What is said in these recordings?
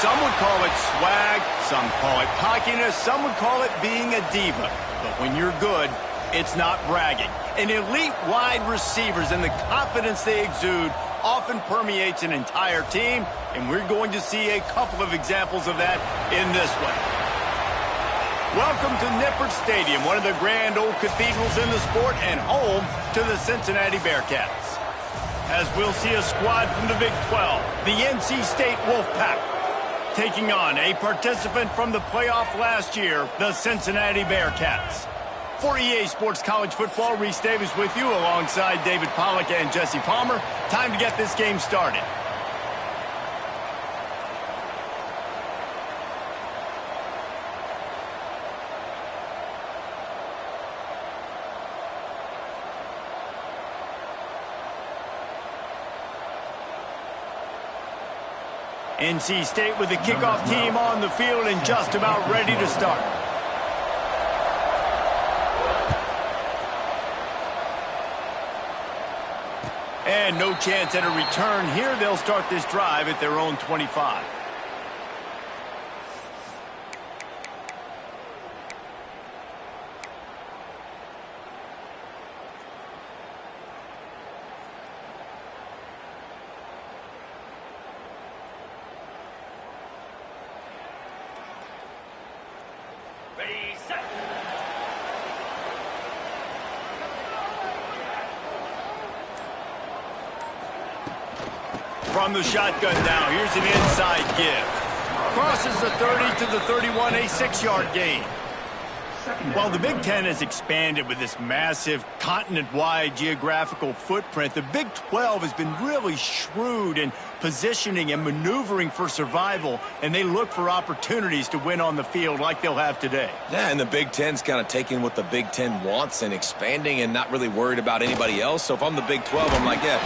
Some would call it swag, some call it cockiness, some would call it being a diva. But when you're good, it's not bragging. And elite wide receivers and the confidence they exude often permeates an entire team, and we're going to see a couple of examples of that in this one. Welcome to Nippert Stadium, one of the grand old cathedrals in the sport and home to the Cincinnati Bearcats. As we'll see a squad from the Big 12, the NC State Wolfpack, taking on a participant from the playoff last year, the Cincinnati Bearcats. For EA Sports College Football, Reese Davis with you alongside David Pollack and Jesse Palmer. Time to get this game started. NC State with the kickoff team on the field and just about ready to start. And no chance at a return here. They'll start this drive at their own 25. From the shotgun now, here's an inside give. Crosses the 30 to the 31, a 6-yard gain. While the Big Ten has expanded with this massive continent-wide geographical footprint, the Big 12 has been really shrewd in positioning and maneuvering for survival, and they look for opportunities to win on the field like they'll have today. Yeah, and the Big Ten's kind of taking what the Big Ten wants and expanding and not really worried about anybody else. So if I'm the Big 12, I'm like, yeah,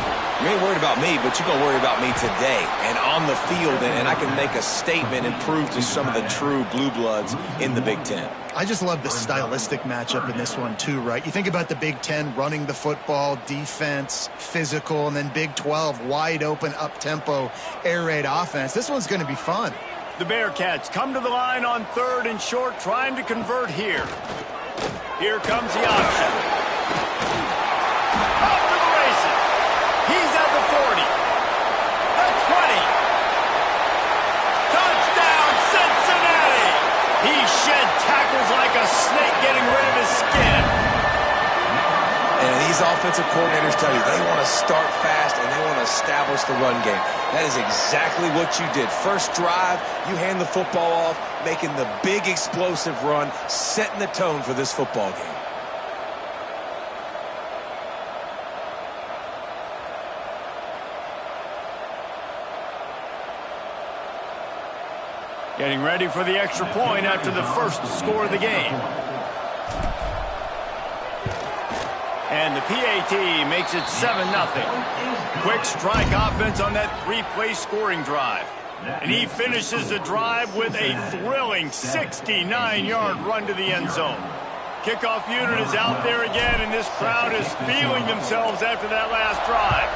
you ain't worried about me, but you're going to worry about me today and on the field, and I can make a statement and prove to some of the true blue bloods in the Big Ten. I just love the stylistic matchup in this one too, right? You think about the Big Ten running the football, defense, physical, and then Big 12 wide open, up-tempo, air raid offense. This one's going to be fun. The Bearcats come to the line on 3rd and short, trying to convert here. Here comes the option. Off to the races. He's at the 40. The 20. Touchdown, Cincinnati! He shed tackles like a snake getting rid of his skin. And these offensive coordinators tell you they want to start fast and they want to establish the run game. That is exactly what you did. First drive, you hand the football off, making the big explosive run, setting the tone for this football game. Getting ready for the extra point after the first score of the game. And the PAT makes it 7-0. Quick strike offense on that 3-play scoring drive. And he finishes the drive with a thrilling 69-yard run to the end zone. Kickoff unit is out there again, and this crowd is feeling themselves after that last drive.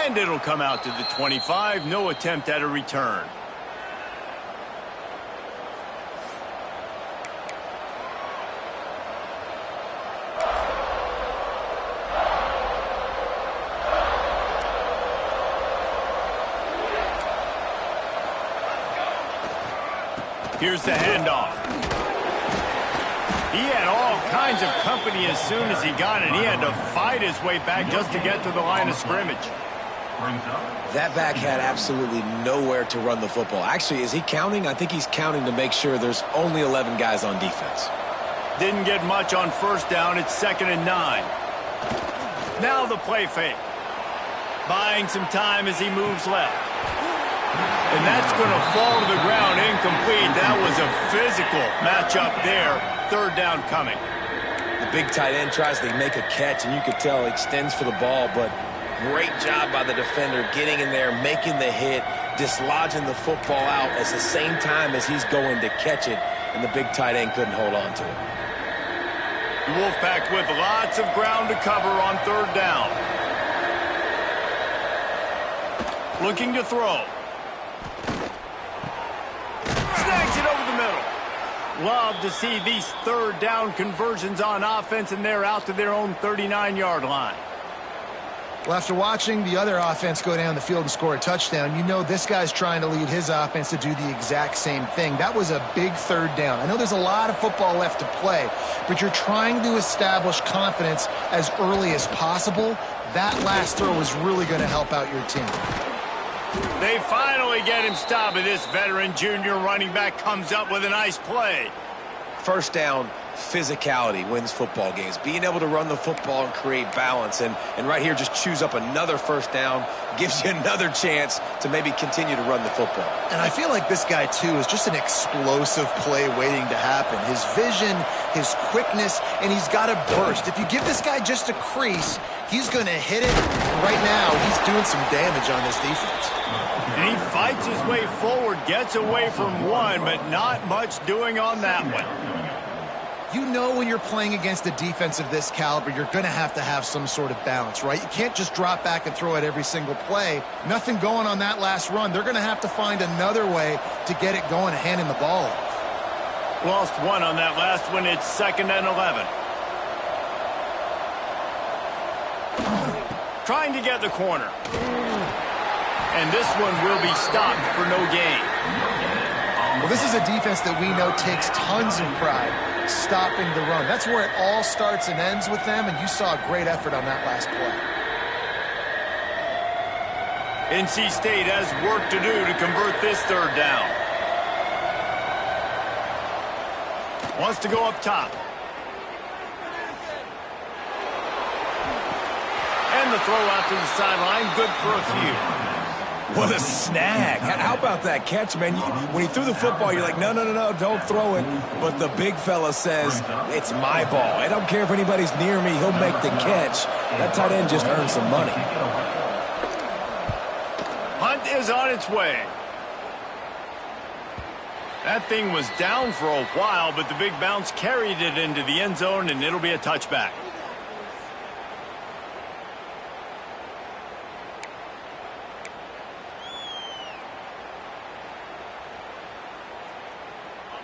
And it'll come out to the 25. No attempt at a return. Here's the handoff. He had all kinds of company as soon as he got it. He had to fight his way back just to get to the line of scrimmage. That back had absolutely nowhere to run the football. Actually, is he counting? I think he's counting to make sure there's only 11 guys on defense. Didn't get much on first down. It's 2nd and 9. Now the play fake. Buying some time as he moves left. And that's going to fall to the ground incomplete. That was a physical matchup there. 3rd down coming. The big tight end tries to make a catch, and you could tell he extends for the ball, but great job by the defender getting in there, making the hit, dislodging the football out at the same time as he's going to catch it, and the big tight end couldn't hold on to it. The Wolfpack with lots of ground to cover on 3rd down. Looking to throw. Snags it over the middle. Love to see these third down conversions on offense, and they're out to their own 39-yard line. Well, after watching the other offense go down the field and score a touchdown, you know this guy's trying to lead his offense to do the exact same thing. That was a big third down. I know there's a lot of football left to play, but you're trying to establish confidence as early as possible. That last throw is really going to help out your team. They finally get him stopped, and this veteran junior running back comes up with a nice play. First down, physicality wins football games. Being able to run the football and create balance. And right here, just choose up another first down, gives you another chance to maybe continue to run the football. And I feel like this guy, too, is just an explosive play waiting to happen. His vision, his quickness, and he's got a burst. If you give this guy just a crease, he's going to hit it. Right now, he's doing some damage on this defense. And he fights his way forward, gets away from one, but not much doing on that one. You know when you're playing against a defense of this caliber, you're going to have some sort of balance, right? You can't just drop back and throw it every single play. Nothing going on that last run. They're going to have to find another way to get it going and handing the ball off. Lost one on that last one. It's 2nd and 11. Trying to get the corner. And this one will be stopped for no gain. Well, this is a defense that we know takes tons of pride stopping the run. That's where it all starts and ends with them, and you saw a great effort on that last play. NC State has work to do to convert this third down. Wants to go up top. And the throw out to the sideline, good for a few. What a snag. How about that catch, man? When he threw the football, you're like, no, don't throw it. But the big fella says, it's my ball. I don't care if anybody's near me. He'll make the catch. That tight end just earned some money. Hunt is on its way. That thing was down for a while, but the big bounce carried it into the end zone, and it'll be a touchback.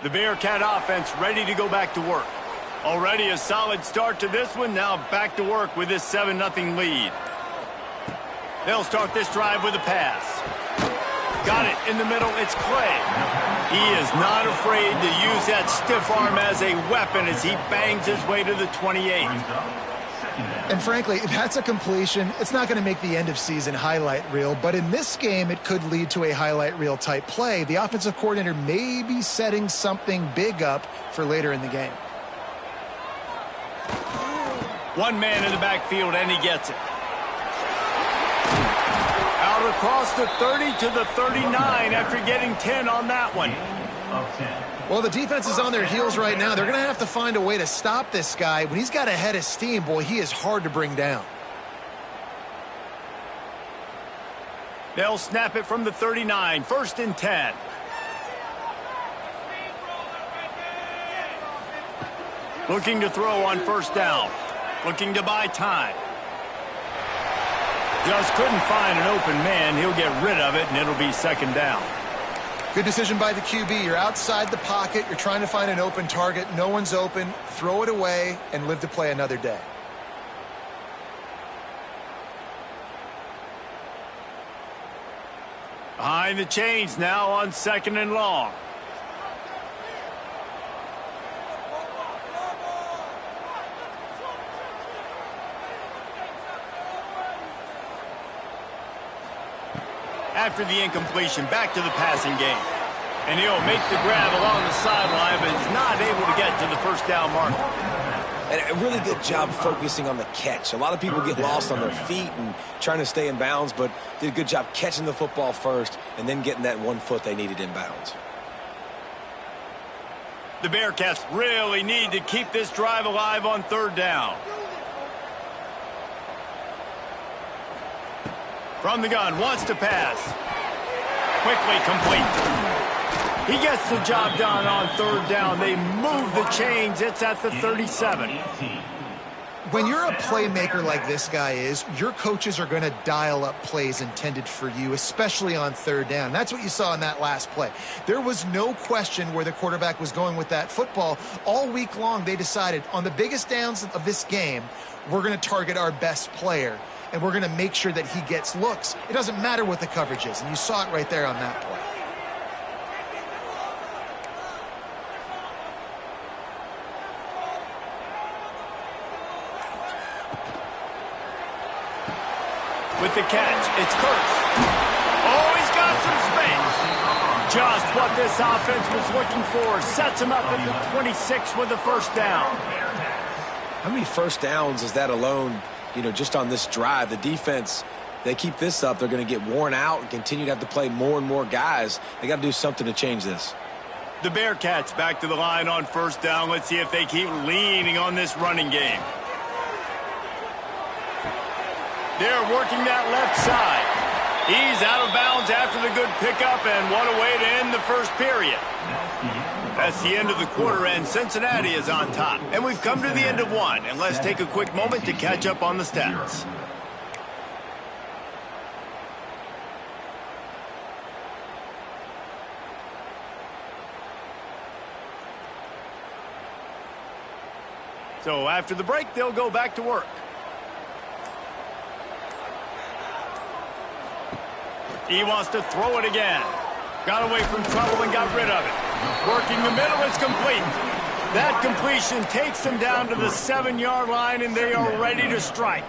The Bearcat offense ready to go back to work. Already a solid start to this one. Now back to work with this 7-0 lead. They'll start this drive with a pass. Got it in the middle. It's Clay. He is not afraid to use that stiff arm as a weapon as he bangs his way to the 28. And frankly, that's a completion. It's not going to make the end of season highlight reel, but in this game, it could lead to a highlight reel type play. The offensive coordinator may be setting something big up for later in the game. One man in the backfield, and he gets it. Out across the 30 to the 39 after getting 10 on that one. Well, the defense is on their heels right now. They're going to have to find a way to stop this guy. When he's got a head of steam, boy, he is hard to bring down. They'll snap it from the 39, 1st and 10. Looking to throw on 1st down. Looking to buy time. Just couldn't find an open man. He'll get rid of it, and it'll be 2nd down. Good decision by the QB. You're outside the pocket. You're trying to find an open target. No one's open. Throw it away and live to play another day. Behind the chains now on 2nd and long. After the incompletion, back to the passing game. And he'll make the grab along the sideline, but is not able to get to the 1st down marker. And a really good job focusing on the catch. A lot of people get lost on their feet and trying to stay in bounds, but did a good job catching the football first and then getting that 1 foot they needed in bounds. The Bearcats really need to keep this drive alive on 3rd down. From the gun, wants to pass. Quickly complete. He gets the job done on 3rd down. They move the chains. It's at the 37. When you're a playmaker like this guy is, your coaches are going to dial up plays intended for you, especially on third down. That's what you saw in that last play. There was no question where the quarterback was going with that football. All week long, they decided on the biggest downs of this game, we're going to target our best player, and we're going to make sure that he gets looks. It doesn't matter what the coverage is, and you saw it right there on that play. With the catch, it's Kurtz. Oh, he's got some space. Just what this offense was looking for. Sets him up at the 26 with the first down. How many first downs is that alone, just on this drive? The defense, they keep this up, they're going to get worn out and continue to have to play more and more guys. They got to do something to change this. The Bearcats back to the line on first down. Let's see if they keep leaning on this running game. They're working that left side. He's out of bounds after the good pickup, and what a way to end the first period. That's the end of the quarter, and Cincinnati is on top. And we've come to the end of one, and let's take a quick moment to catch up on the stats. So after the break, they'll go back to work. He wants to throw it again. Got away from trouble and got rid of it. Working the middle, it's complete. That completion takes them down to the 7-yard line, and they are ready to strike.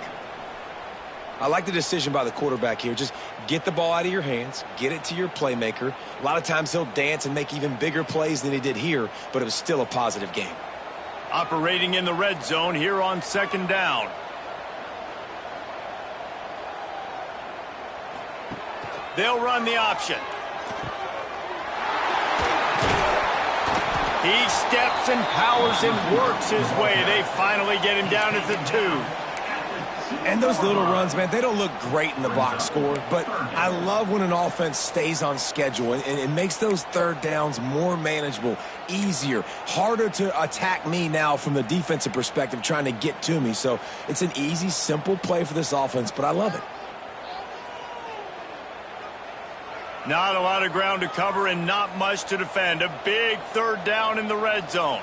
I like the decision by the quarterback here. Just get the ball out of your hands, get it to your playmaker. A lot of times he'll dance and make even bigger plays than he did here, but it was still a positive game. Operating in the red zone here on second down. They'll run the option. He steps and powers and works his way. They finally get him down at the 2. And those little runs, man, they don't look great in the box score, but I love when an offense stays on schedule and it makes those third downs more manageable, easier, harder to attack me now from the defensive perspective trying to get to me. So it's an easy, simple play for this offense, but I love it. Not a lot of ground to cover and not much to defend. A big third down in the red zone.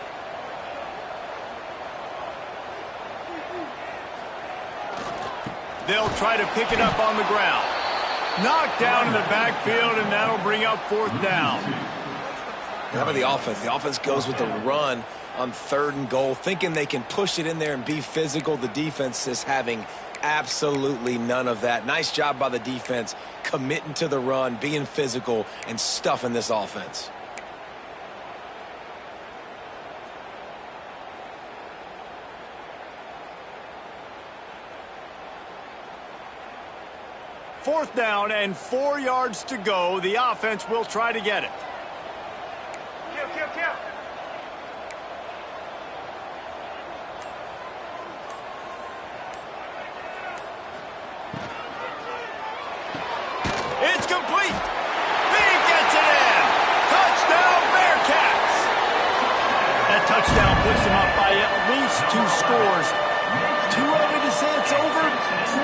They'll try to pick it up on the ground. Knocked down in the backfield, and that'll bring up fourth down. How about the offense? The offense goes with the run on 3rd and goal, thinking they can push it in there and be physical. The defense is having absolutely none of that. Nice job by the defense, committing to the run, being physical, and stuffing this offense. Fourth down and 4 yards to go. The offense will try to get it. Kill. It's complete. He gets it in. Touchdown, Bearcats. That touchdown puts them up by at least 2 scores. Too early to say it's over?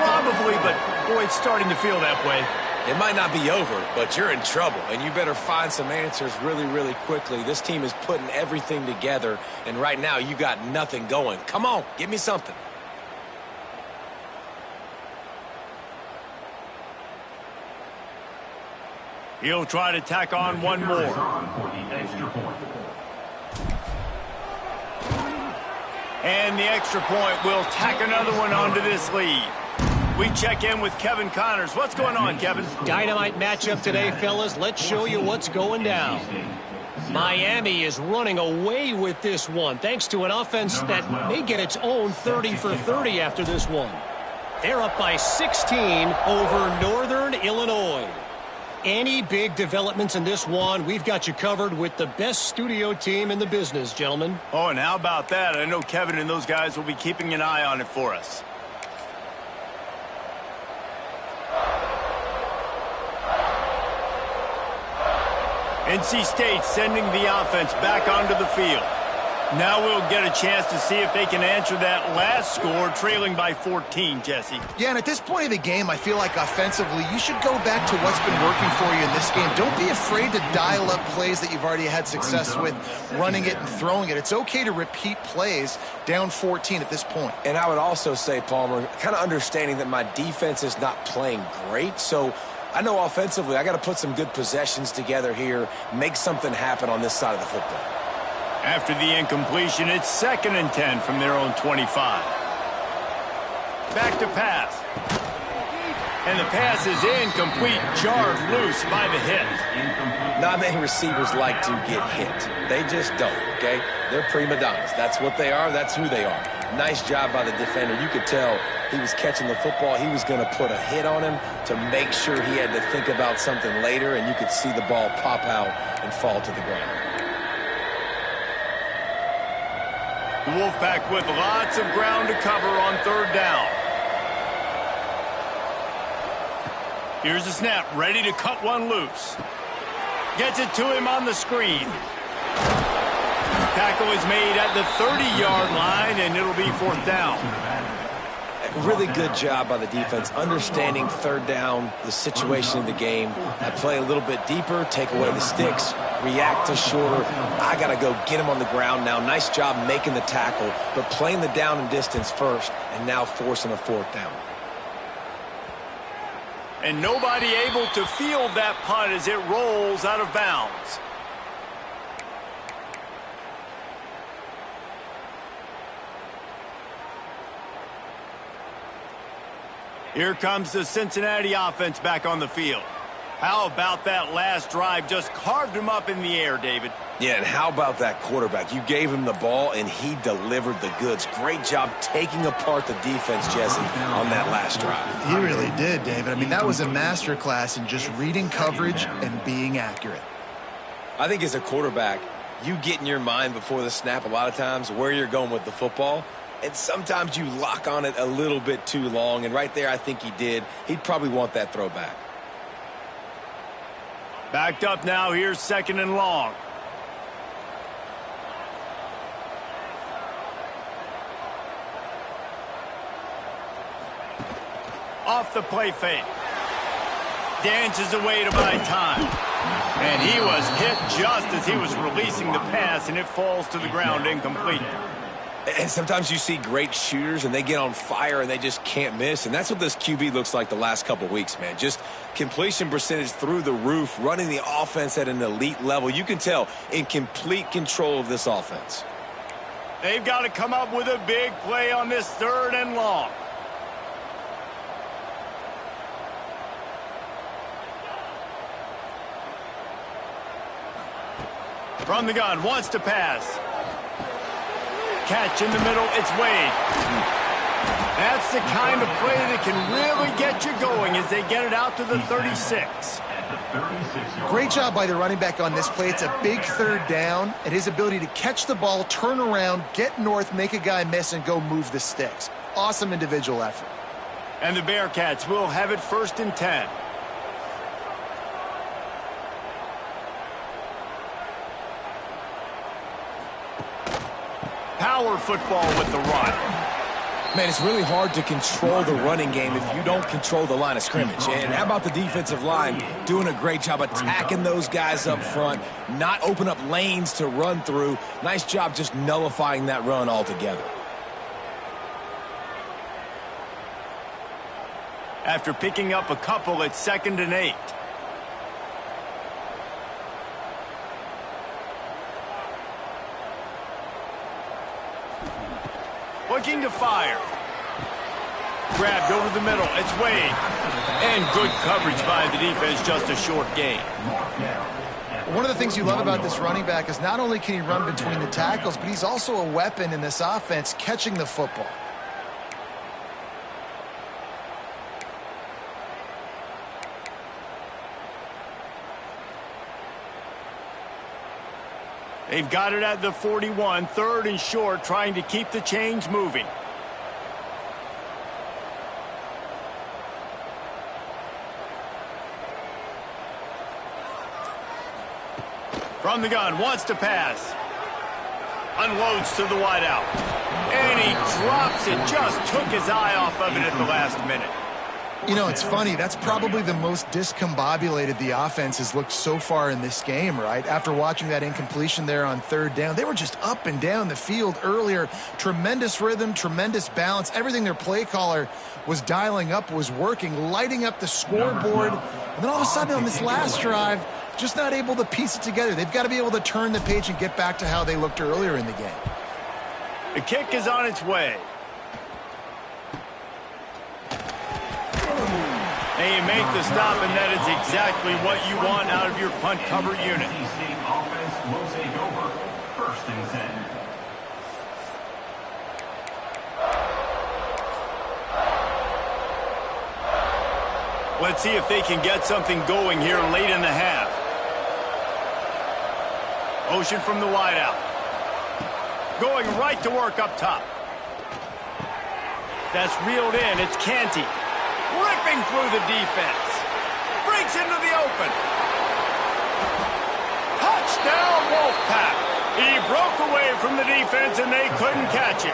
Probably, but boy, it's starting to feel that way. It might not be over, but you're in trouble, and you better find some answers really, really quickly. This team is putting everything together, and right now you got nothing going. Come on, give me something. He'll try to tack on one more. And the extra point will tack another one onto this lead. We check in with Kevin Connors. What's going on, Kevin? Dynamite matchup today, fellas. Let's show you what's going down. Miami is running away with this one, thanks to an offense that may get its own 30 for 30 after this one. They're up by 16 over Northern Illinois. Any big developments in this one, we've got you covered with the best studio team in the business, gentlemen. Oh, and how about that? I know Kevin and those guys will be keeping an eye on it for us. NC State sending the offense back onto the field. Now we'll get a chance to see if they can answer that last score, trailing by 14, Jesse. Yeah, and at this point of the game, I feel like offensively, you should go back to what's been working for you in this game. Don't be afraid to dial up plays that you've already had success with, running it and throwing it. It's okay to repeat plays down 14 at this point. And I would also say, Palmer, kind of understanding that my defense is not playing great, so I know offensively I got to put some good possessions together here, make something happen on this side of the football. After the incompletion, it's 2nd and 10 from their own 25. Back to pass. And the pass is incomplete, jarred loose by the hit. Not many receivers like to get hit. They just don't, okay? They're prima donnas. That's what they are. That's who they are. Nice job by the defender. You could tell he was catching the football. He was going to put a hit on him to make sure he had to think about something later, and you could see the ball pop out and fall to the ground. The Wolfpack with lots of ground to cover on 3rd down. Here's the snap, ready to cut one loose. Gets it to him on the screen. Tackle is made at the 30-yard line, and it'll be 4th down. Really good job by the defense, understanding 3rd down, the situation in the game. I play a little bit deeper, take away the sticks, react to shorter. I got to go get him on the ground now. Nice job making the tackle, but playing the down and distance first, and now forcing a 4th down. And nobody able to field that punt as it rolls out of bounds. Here comes the Cincinnati offense back on the field. How about that last drive? Just carved him up in the air, David. Yeah, and how about that quarterback? You gave him the ball, and he delivered the goods. Great job taking apart the defense, Jesse, on that last drive. He really did, David. I mean, that was a masterclass in just reading coverage and being accurate. I think as a quarterback, you get in your mind before the snap a lot of times where you're going with the football. And sometimes you lock on it a little bit too long. And right there, I think he did. He'd probably want that throw back. Backed up now. Here's 2nd and long. Off the play fake. Dances away to buy time. And he was hit just as he was releasing the pass, and it falls to the ground incomplete. And sometimes you see great shooters, and they get on fire, and they just can't miss. And that's what this QB looks like the last couple weeks, man. Just completion percentage through the roof, running the offense at an elite level. You can tell in complete control of this offense. They've got to come up with a big play on this 3rd and long. From the gun, wants to pass. Catch in the middle, it's Wade. That's the kind of play that can really get you going as they get it out to the 36. Great job by the running back on this play. It's a big 3rd down, and his ability to catch the ball, turn around, get north, make a guy miss, and go move the sticks. Awesome individual effort. And the Bearcats will have it 1st and 10. Power football with the run. Man, it's really hard to control the running game if you don't control the line of scrimmage. And how about the defensive line doing a great job attacking those guys up front, not open up lanes to run through. Nice job just nullifying that run altogether. After picking up a couple, it's 2nd and 8. Looking to fire. Grabbed over the middle. It's Wade. And good coverage by the defense, just a short gain. One of the things you love about this running back is not only can he run between the tackles, but he's also a weapon in this offense, catching the football. They've got it at the 41, 3rd and short, trying to keep the chains moving. From the gun, wants to pass. Unloads to the wideout. And he drops it. Just took his eye off of it at the last minute. You know, it's funny. That's probably the most discombobulated the offense has looked so far in this game, right? After watching that incompletion there on third down, they were just up and down the field earlier. Tremendous rhythm, tremendous balance. Everything their play caller was dialing up was working, lighting up the scoreboard. And then all of a sudden on this last drive, just not able to piece it together. They've got to be able to turn the page and get back to how they looked earlier in the game. The kick is on its way. And you make the stop, and that is exactly what you want out of your punt cover unit. Offense will take over. 1st and 10. Let's see if they can get something going here late in the half. Motion from the wideout. Going right to work up top. That's reeled in. It's Canty. Ripping through the defense. Breaks into the open. Touchdown, Wolfpack. He broke away from the defense, and they couldn't catch it.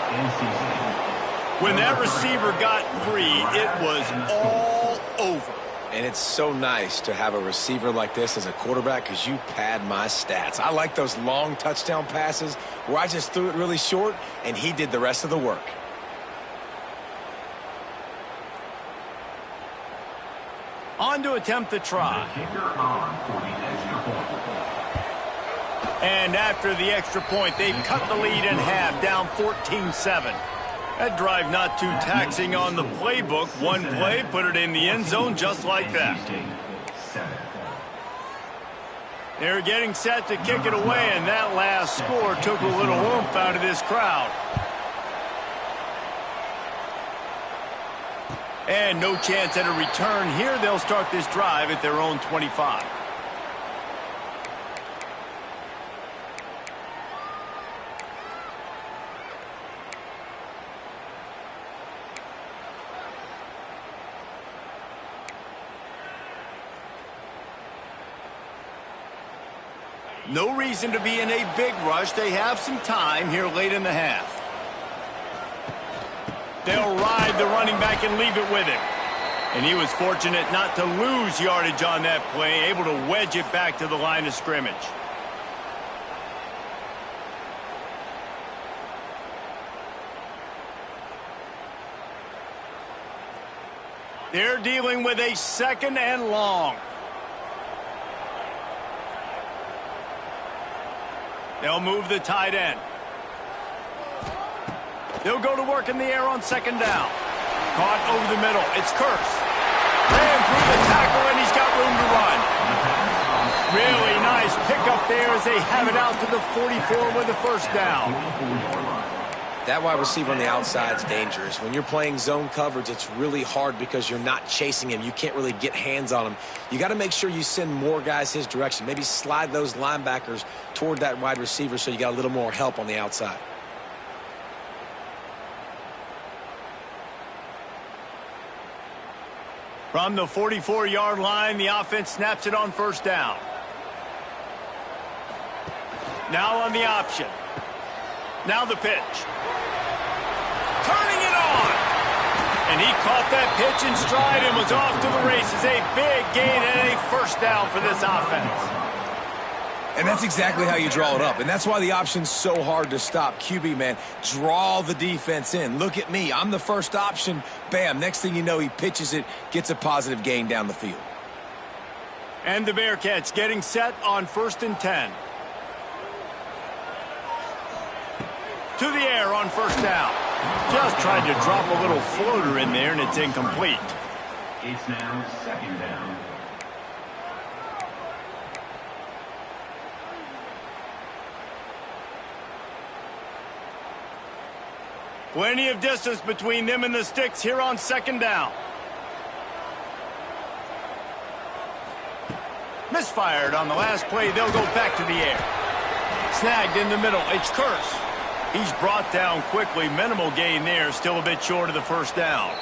When that receiver got free, it was all over. And it's so nice to have a receiver like this as a quarterback because you pad my stats. I like those long touchdown passes where I just threw it really short, and he did the rest of the work. On to attempt the try. And after the extra point, they've cut the lead in half, down 14-7. That drive not too taxing on the playbook. One play, put it in the end zone just like that. They're getting set to kick it away, and that last score took a little oomph out of this crowd. And no chance at a return here. They'll start this drive at their own 25. No reason to be in a big rush. They have some time here late in the half. They'll ride the running back and leave it with him. And he was fortunate not to lose yardage on that play, able to wedge it back to the line of scrimmage. They're dealing with a 2nd and long. They'll move the tight end. They'll go to work in the air on 2nd down. Caught over the middle. It's Curse. Ran through the tackle, and he's got room to run. Really nice pickup there as they have it out to the 44 with the 1st down. That wide receiver on the outside is dangerous. When you're playing zone coverage, it's really hard because you're not chasing him. You can't really get hands on him. You got to make sure you send more guys his direction. Maybe slide those linebackers toward that wide receiver so you got a little more help on the outside. From the 44-yard line, the offense snaps it on 1st down. Now on the option. Now the pitch. Turning it on. And he caught that pitch in stride and was off to the races. A big gain and a 1st down for this offense. And that's exactly how you draw it up. And that's why the option's so hard to stop. QB, man, draw the defense in. Look at me. I'm the first option. Bam. Next thing you know, he pitches it, gets a positive gain down the field. And the Bearcats getting set on 1st and 10. To the air on 1st down. Just tried to drop a little floater in there, and it's incomplete. It's now 2nd down. Plenty of distance between them and the sticks here on 2nd down. Misfired on the last play. They'll go back to the air. Snagged in the middle. It's Curse. He's brought down quickly. Minimal gain there. Still a bit short of the 1st down.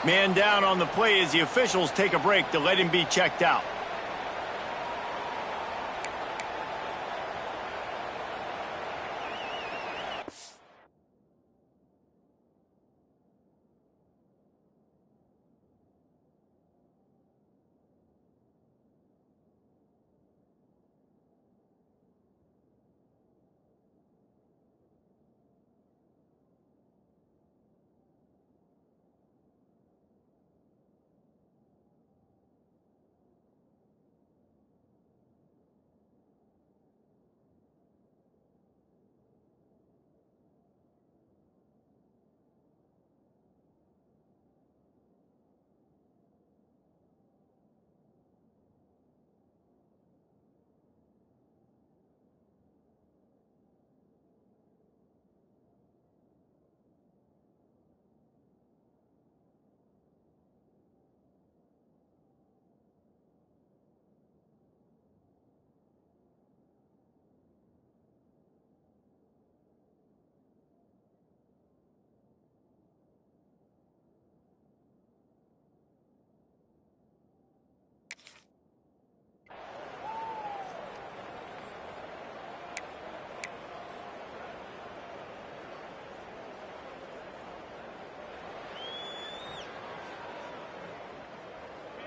Man down on the play as the officials take a break to let him be checked out.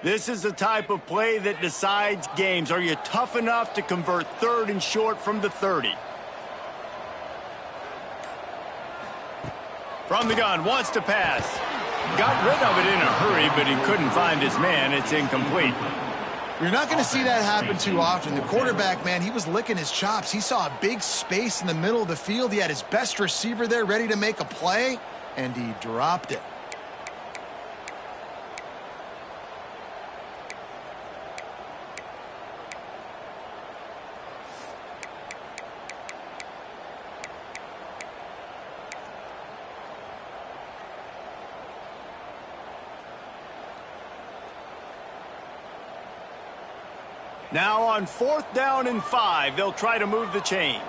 This is the type of play that decides games. Are you tough enough to convert 3rd and short from the 30? From the gun, wants to pass. Got rid of it in a hurry, but he couldn't find his man. It's incomplete. You're not going to see that happen too often. The quarterback, man, he was licking his chops. He saw a big space in the middle of the field. He had his best receiver there ready to make a play, and he dropped it. Now on 4th down and 5, they'll try to move the chains.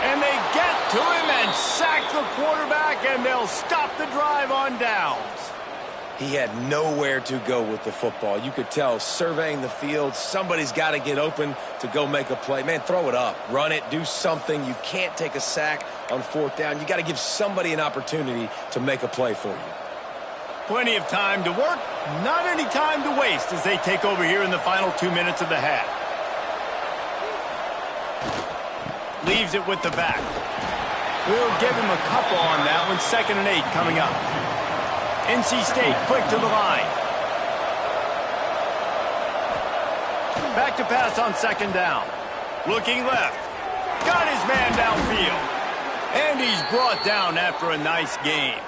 And they get to him and sack the quarterback, and they'll stop the drive on downs. He had nowhere to go with the football. You could tell, surveying the field, somebody's got to get open to go make a play. Man, throw it up. Run it. Do something. You can't take a sack on 4th down. You got to give somebody an opportunity to make a play for you. Plenty of time to work, not any time to waste as they take over here in the final 2 minutes of the half. Leaves it with the back. We'll give him a couple on that one. 2nd and 8 coming up. NC State quick to the line. Back to pass on 2nd down. Looking left. Got his man downfield. And he's brought down after a nice game.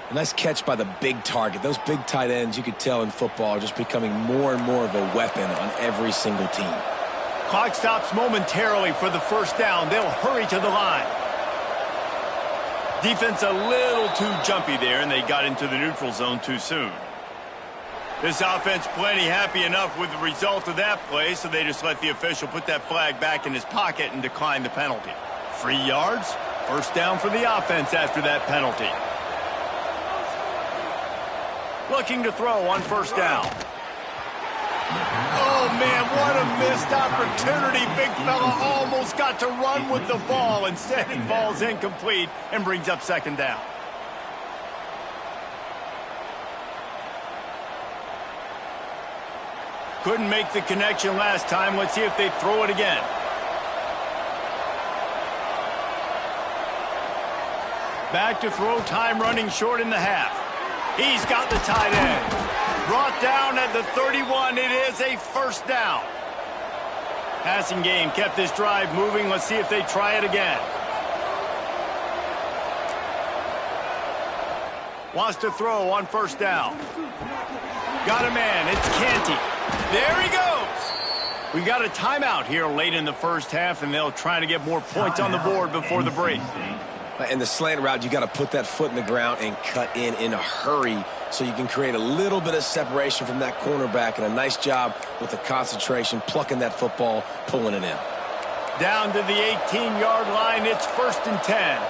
A nice catch by the big target. Those big tight ends, you could tell in football, are just becoming more and more of a weapon on every single team. Clock stops momentarily for the 1st down. They'll hurry to the line. Defense a little too jumpy there, and they got into the neutral zone too soon. This offense plenty happy enough with the result of that play, so they just let the official put that flag back in his pocket and decline the penalty. 3 yards, 1st down for the offense after that penalty. Looking to throw on 1st down. Oh, man, what a missed opportunity. Big fella almost got to run with the ball. Instead, it falls incomplete and brings up 2nd down. Couldn't make the connection last time. Let's see if they throw it again. Back to throw, time running short in the half. He's got the tight end. Brought down at the 31. It is a 1st down. Passing game kept this drive moving. Let's see if they try it again. Wants to throw on 1st down. Got a man. It's Canty. There he goes. We got a timeout here late in the 1st half, and they'll try to get more points on the board before the break. In the slant route, you got to put that foot in the ground and cut in a hurry so you can create a little bit of separation from that cornerback, and a nice job with the concentration, plucking that football, pulling it in. Down to the 18-yard line. It's 1st and 10.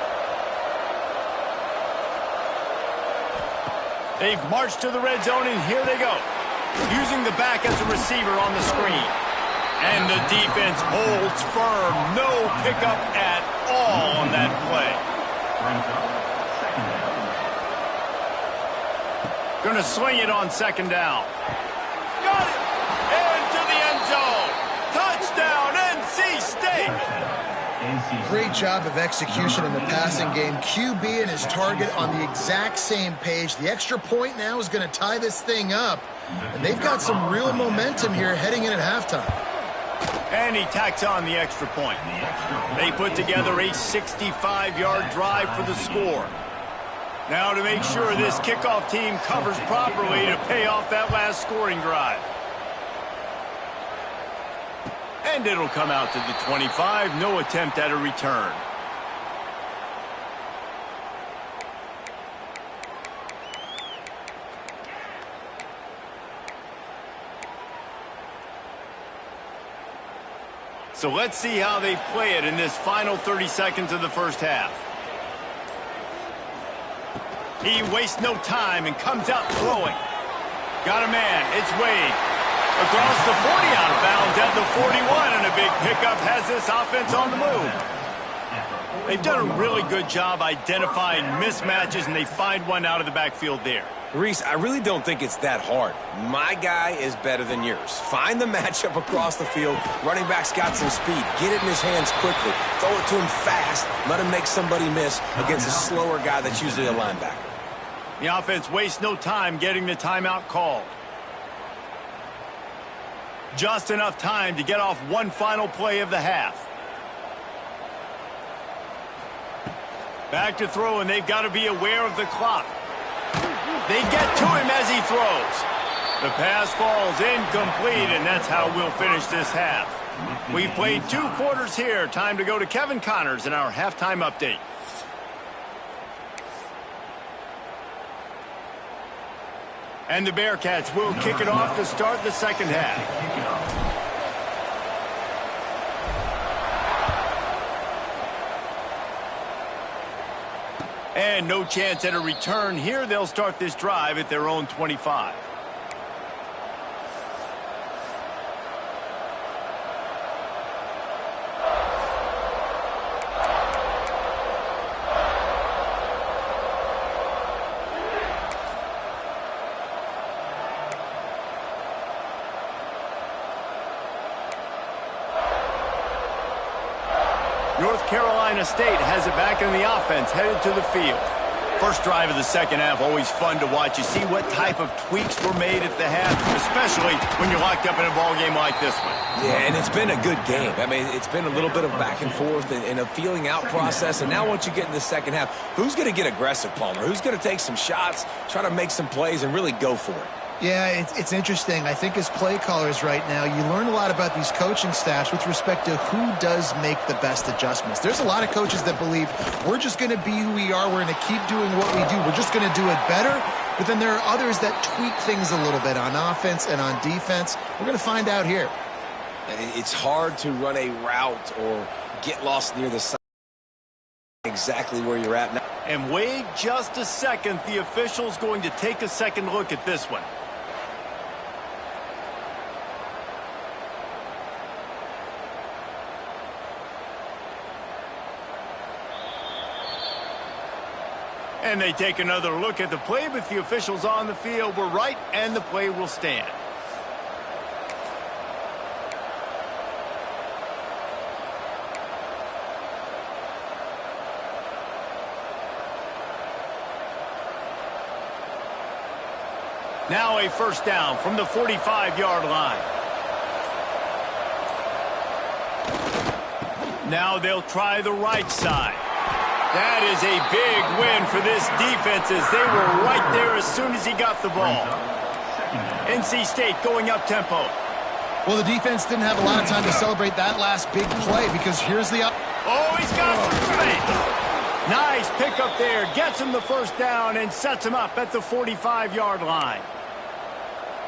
They've marched to the red zone, and here they go. Using the back as a receiver on the screen. And the defense holds firm. No pickup at all on that play. Gonna swing it on 2nd down. Got it! Into the end zone. Touchdown, NC State! Great job of execution in the passing game. QB and his target on the exact same page. The extra point now is going to tie this thing up. And they've got some real momentum here heading in at halftime. And he tacks on the extra point. They put together a 65-yard drive for the score. Now to make sure this kickoff team covers properly to pay off that last scoring drive. And it'll come out to the 25. No attempt at a return. So let's see how they play it in this final 30 seconds of the 1st half. He wastes no time and comes out throwing. Got a man. It's Wade. Across the 40, out of bounds at the 41, and a big pickup has this offense on the move. They've done a really good job identifying mismatches, and they find one out of the backfield there. Reese, I really don't think it's that hard. My guy is better than yours. Find the matchup across the field. Running back's got some speed. Get it in his hands quickly. Throw it to him fast. Let him make somebody miss against a slower guy that's usually a linebacker. The offense wastes no time getting the timeout called. Just enough time to get off one final play of the half. Back to throw, and they've got to be aware of the clock. They get to him as he throws. The pass falls incomplete, and that's how we'll finish this half. We've played 2 quarters here. Time to go to Kevin Connors in our halftime update. And the Bearcats will kick it off to start the second half. And no chance at a return here. They'll start this drive at their own 25. North Carolina State has it back in the offense, headed to the field. First drive of the second half, always fun to watch. You see what type of tweaks were made at the half, especially when you're locked up in a ball game like this one. Yeah, and it's been a good game. I mean, it's been a little bit of back and forth and a feeling out process. And now once you get in the second half, who's going to get aggressive, Palmer? Who's going to take some shots, try to make some plays, and really go for it? Yeah, it's interesting. I think as play callers right now, you learn a lot about these coaching staffs with respect to who does make the best adjustments. There's a lot of coaches that believe we're just going to be who we are. We're going to keep doing what we do. We're just going to do it better. But then there are others that tweak things a little bit on offense and on defense. We're going to find out here. It's hard to run a route or get lost near the side exactly where you're at now. And wait just a second. The official's going to take a second look at this one. And they take another look at the play, but the officials on the field were right, and the play will stand. Now a first down from the 45-yard line. Now they'll try the right side. That is a big win for this defense as they were right there as soon as he got the ball. NC State going up tempo. Well, the defense didn't have a lot of time to celebrate that last big play because here's the... Oh, he's got some space. Nice pickup there. Gets him the first down and sets him up at the 45-yard line.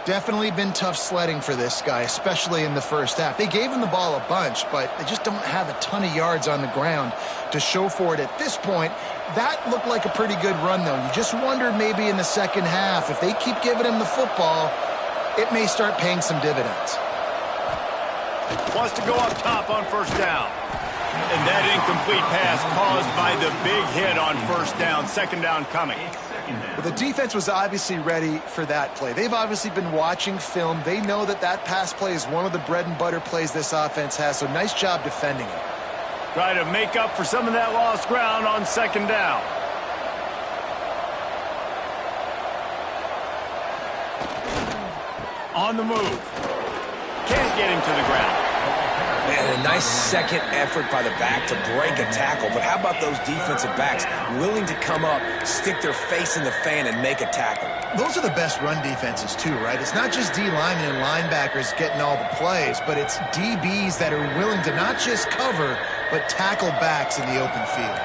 Definitely been tough sledding for this guy, especially in the first half. They gave him the ball a bunch, but they just don't have a ton of yards on the ground to show for it at this point. That looked like a pretty good run, though. You just wonder maybe in the second half, if they keep giving him the football, it may start paying some dividends. Wants to go up top on first down. And that incomplete pass caused by the big hit on first down. Second down coming. Well, the defense was obviously ready for that play. They've obviously been watching film. They know that that pass play is one of the bread and butter plays this offense has, so nice job defending it. Try to make up for some of that lost ground on second down. On the move. Can't get him to the ground. Man, a nice second effort by the back to break a tackle. But how about those defensive backs willing to come up, stick their face in the fan, and make a tackle? Those are the best run defenses, too, right? It's not just D linemen and linebackers getting all the plays, but it's DBs that are willing to not just cover, but tackle backs in the open field.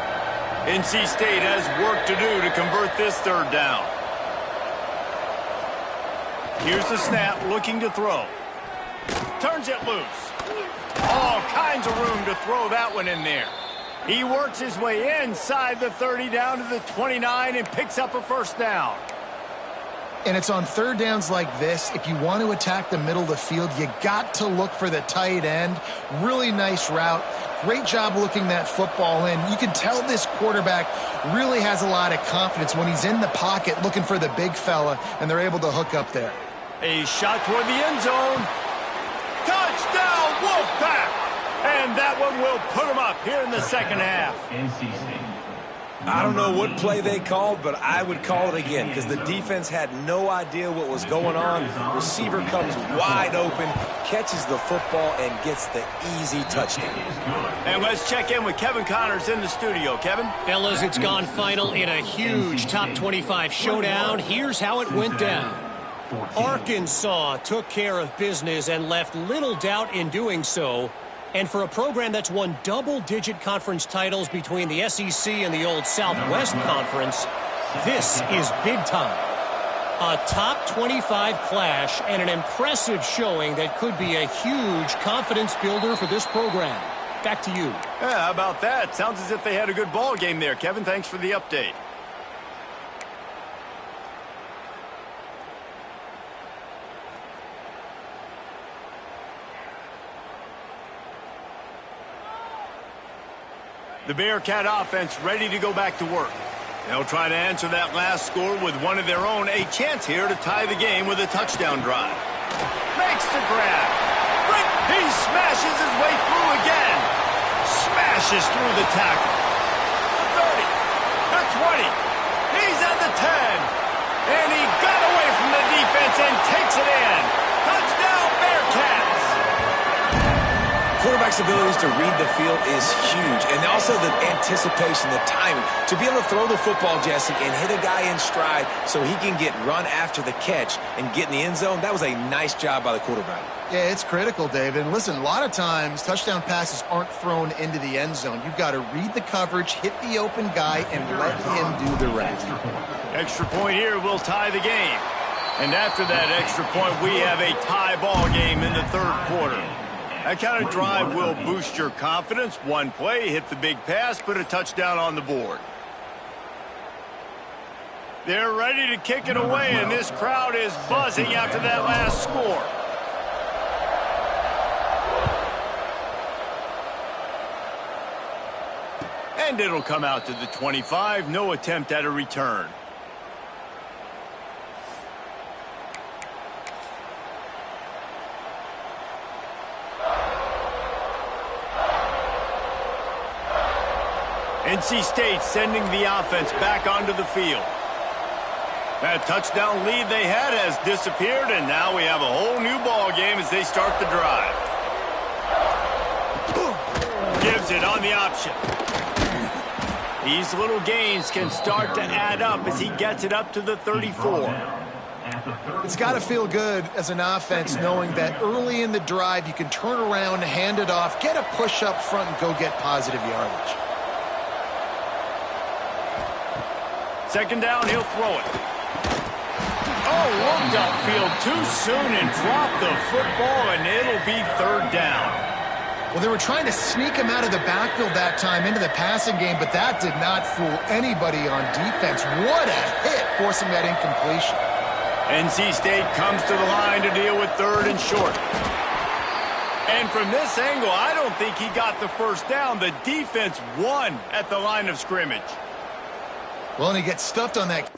NC State has work to do to convert this third down. Here's the snap, looking to throw. Turns it loose. All kinds of room to throw that one in there. He works his way inside the 30 down to the 29 and picks up a first down. And it's on third downs like this. If you want to attack the middle of the field, you got to look for the tight end. Really nice route. Great job looking that football in. You can tell this quarterback really has a lot of confidence when he's in the pocket looking for the big fella, and they're able to hook up there. A shot toward the end zone. Touchdown, Wolfpack! And that one will put them up here in the second half. NC State. I don't know what play they called, but I would call it again because the defense had no idea what was going on. Receiver comes wide open, catches the football, and gets the easy touchdown. And let's check in with Kevin Connors in the studio. Kevin? Fellas, it's gone final in a huge top 25 showdown. Here's how it went down. Arkansas took care of business and left little doubt in doing so. And for a program that's won double-digit conference titles between the SEC and the old Southwest Conference, this is big time. A top 25 clash and an impressive showing that could be a huge confidence builder for this program. Back to you. Yeah, how about that? Sounds as if they had a good ball game there. Kevin, thanks for the update. The Bearcat offense ready to go back to work. They'll try to answer that last score with one of their own. A chance here to tie the game with a touchdown drive. Makes the grab. He smashes his way through again. Smashes through the tackle. The 30. The 20. He's at the 10. And he got away from the defense and takes it in. Touchdown Bearcats. Quarterback's abilities to read the field is huge, and also the anticipation, the timing. To be able to throw the football, Jesse, and hit a guy in stride so he can get run after the catch and get in the end zone, that was a nice job by the quarterback. Yeah, it's critical, David. And listen, a lot of times touchdown passes aren't thrown into the end zone. You've got to read the coverage, hit the open guy, and let him do the rest. Extra point here will tie the game. And after that extra point, we have a tie ball game in the third quarter. That kind of drive will boost your confidence. One play, hit the big pass, put a touchdown on the board. They're ready to kick it away, and this crowd is buzzing after that last score. And it'll come out to the 25. No attempt at a return. NC State sending the offense back onto the field. That touchdown lead they had has disappeared, and now we have a whole new ball game as they start the drive. Gives it on the option. These little gains can start to add up as he gets it up to the 34. It's got to feel good as an offense knowing that early in the drive you can turn around, hand it off, get a push up front, and go get positive yardage. Second down, he'll throw it. Oh, looked upfield too soon and dropped the football, and it'll be third down. Well, they were trying to sneak him out of the backfield that time into the passing game, but that did not fool anybody on defense. What a hit, forcing that incompletion. NC State comes to the line to deal with third and short. And from this angle, I don't think he got the first down. The defense won at the line of scrimmage. Well, and he gets stuffed on that.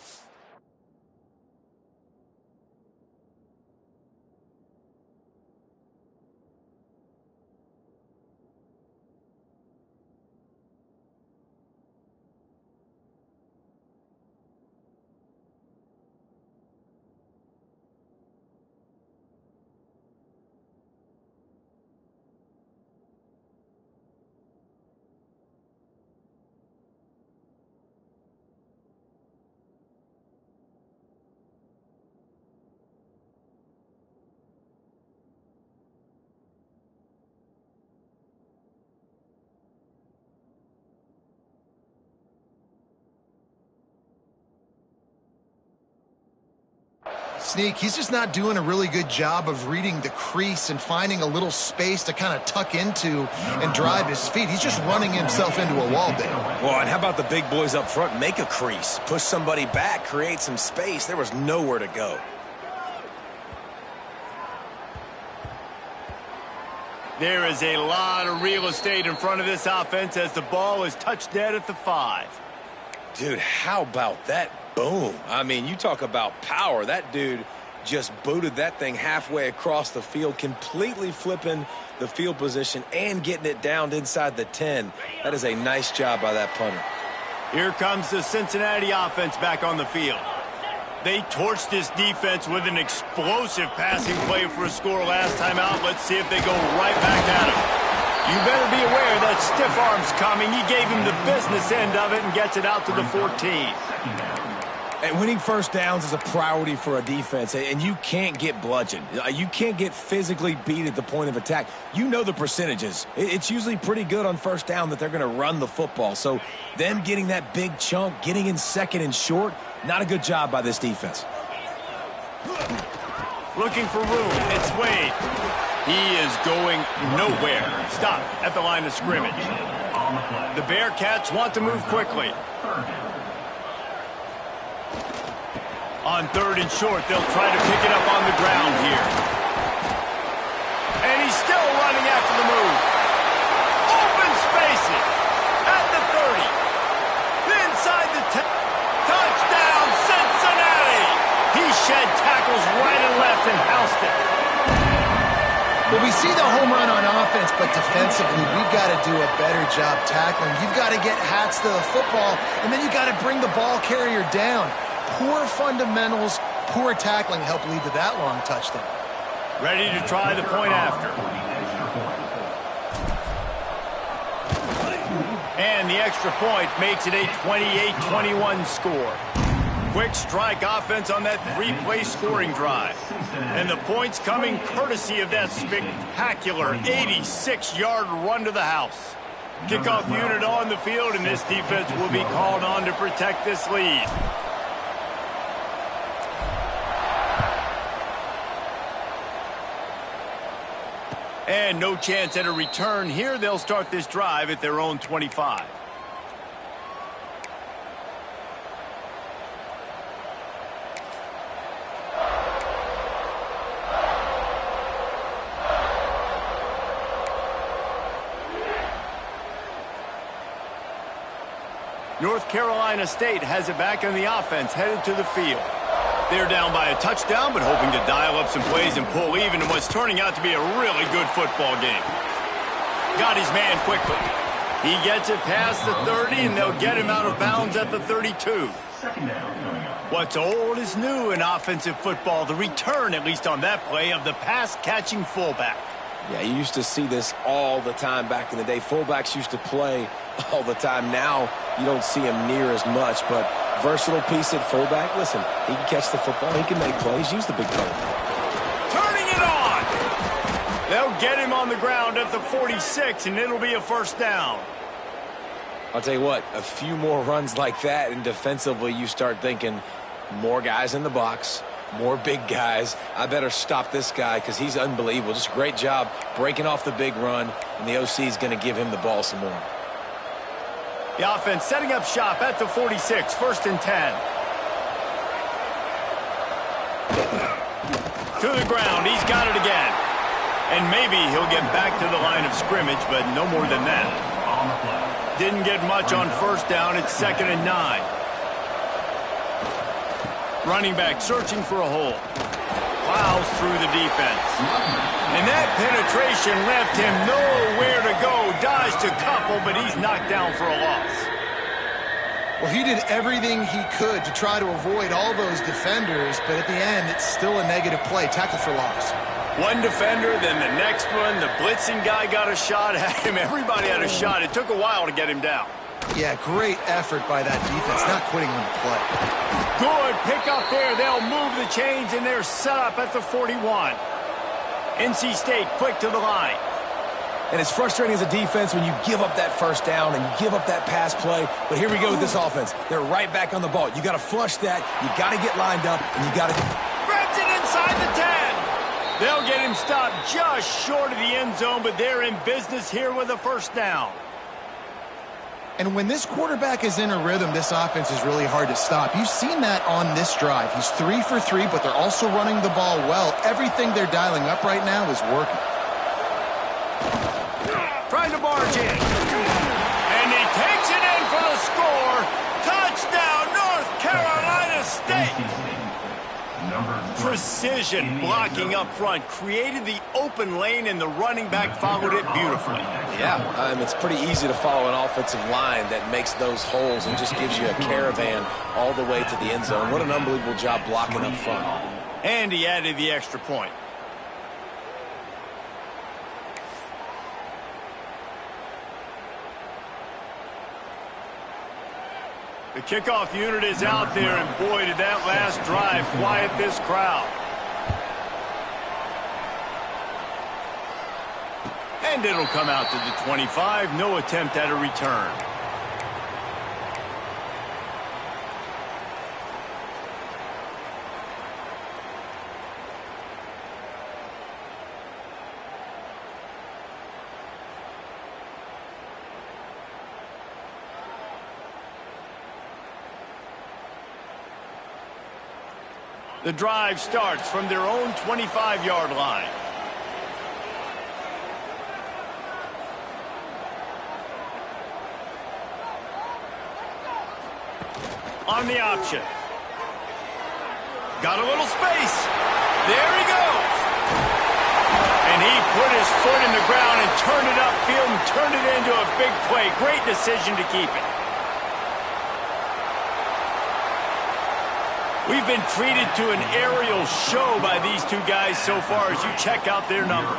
Sneak, he's just not doing a really good job of reading the crease and finding a little space to kind of tuck into and drive his feet. He's just running himself into a wall there. Well, and how about the big boys up front? Make a crease, push somebody back, create some space. There was nowhere to go. There is a lot of real estate in front of this offense as the ball is touched dead at the 5. Dude, how about that boom? I mean, you talk about power. That dude just booted that thing halfway across the field, completely flipping the field position and getting it down inside the 10. That is a nice job by that punter. Here comes the Cincinnati offense back on the field. They torched this defense with an explosive passing play for a score last time out. Let's see if they go right back at him. You better be aware that stiff arm's coming. He gave him the business end of it and gets it out to the 14. And winning first downs is a priority for a defense, and you can't get bludgeoned. You can't get physically beat at the point of attack. You know the percentages. It's usually pretty good on first down that they're going to run the football. So them getting that big chunk, getting in second and short, not a good job by this defense. Looking for room. It's Wade. He is going nowhere. Stop at the line of scrimmage. The Bearcats want to move quickly. On 3rd and short, they'll try to pick it up on the ground here. And he's still running after the move. Open spaces at the 30. Inside the 10. Touchdown, Cincinnati! He shed tackles right and left and housed it. Well, we see the home run on offense, but defensively, we've got to do a better job tackling. You've got to get hats to the football, and then you got to bring the ball carrier down. Poor fundamentals, poor tackling helped lead to that long touchdown. Ready to try the point after. And the extra point makes it a 28-21 score. Quick strike offense on that 3-play scoring drive. And the points coming courtesy of that spectacular 86-yard run to the house. Kickoff unit on the field, and this defense will be called on to protect this lead. And no chance at a return here. They'll start this drive at their own 25. North Carolina State has it back on the offense, headed to the field. They're down by a touchdown, but hoping to dial up some plays and pull even in what's turning out to be a really good football game. Got his man quickly. He gets it past the 30, and they'll get him out of bounds at the 32. What's old is new in offensive football. The return, at least on that play, of the pass-catching fullback. Yeah, you used to see this all the time back in the day. Fullbacks used to play all the time. Now you don't see him near as much, but versatile piece at fullback. Listen, he can catch the football. He can make plays. Use the big play. Turning it on. They'll get him on the ground at the 46, and it'll be a first down. I'll tell you what, a few more runs like that, and defensively you start thinking more guys in the box, more big guys. I better stop this guy because he's unbelievable. Just a great job breaking off the big run, and the OC is going to give him the ball some more. The offense setting up shop at the 46, 1st and 10. To the ground, he's got it again. And maybe he'll get back to the line of scrimmage, but no more than that. Didn't get much on first down. It's 2nd and 9. Running back searching for a hole. Plows through the defense. And that penetration left him nowhere to go. Dodged a couple, but he's knocked down for a loss. Well, he did everything he could to try to avoid all those defenders, but at the end, it's still a negative play. Tackle for loss. One defender, then the next one. The blitzing guy got a shot at him. Everybody had a shot. It took a while to get him down. Yeah, great effort by that defense, not quitting on the play. Good pick up there. They'll move the chains, and they're set up at the 41. NC State quick to the line. And it's frustrating as a defense when you give up that first down and you give up that pass play. But here we go with this offense. They're right back on the ball. You got to flush that. You got to get lined up, and you got to Grabs it inside the 10. They'll get him stopped just short of the end zone, but they're in business here with a first down. And when this quarterback is in a rhythm, this offense is really hard to stop. You've seen that on this drive. He's 3 for 3, but they're also running the ball well. Everything they're dialing up right now is working. Precision blocking up front created the open lane, and the running back followed it beautifully. Yeah, it's pretty easy to follow an offensive line that makes those holes and just gives you a caravan all the way to the end zone. What an unbelievable job blocking up front. And he added the extra point. The kickoff unit is out there, and boy, did that last drive quiet this crowd. And it'll come out to the 25. No attempt at a return. The drive starts from their own 25-yard line. On the option. Got a little space. There he goes. And he put his foot in the ground and turned it upfield and turned it into a big play. Great decision to keep it. We've been treated to an aerial show by these two guys so far as you check out their numbers.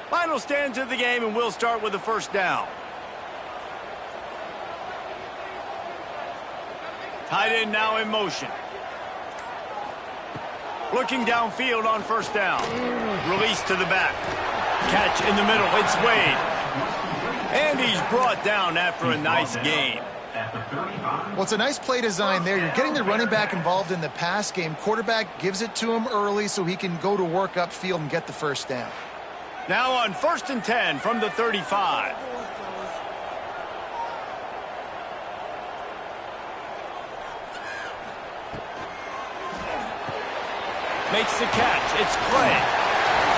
Final stands of the game, and we'll start with a first down. Tight end now in motion. Looking downfield on first down. Release to the back. Catch in the middle. It's Wade. And he's brought down after a nice gain. Well, it's a nice play design there. You're getting the running back involved in the pass game. Quarterback gives it to him early so he can go to work upfield and get the first down. Now on 1st and 10 from the 35. Makes the catch. It's Clay.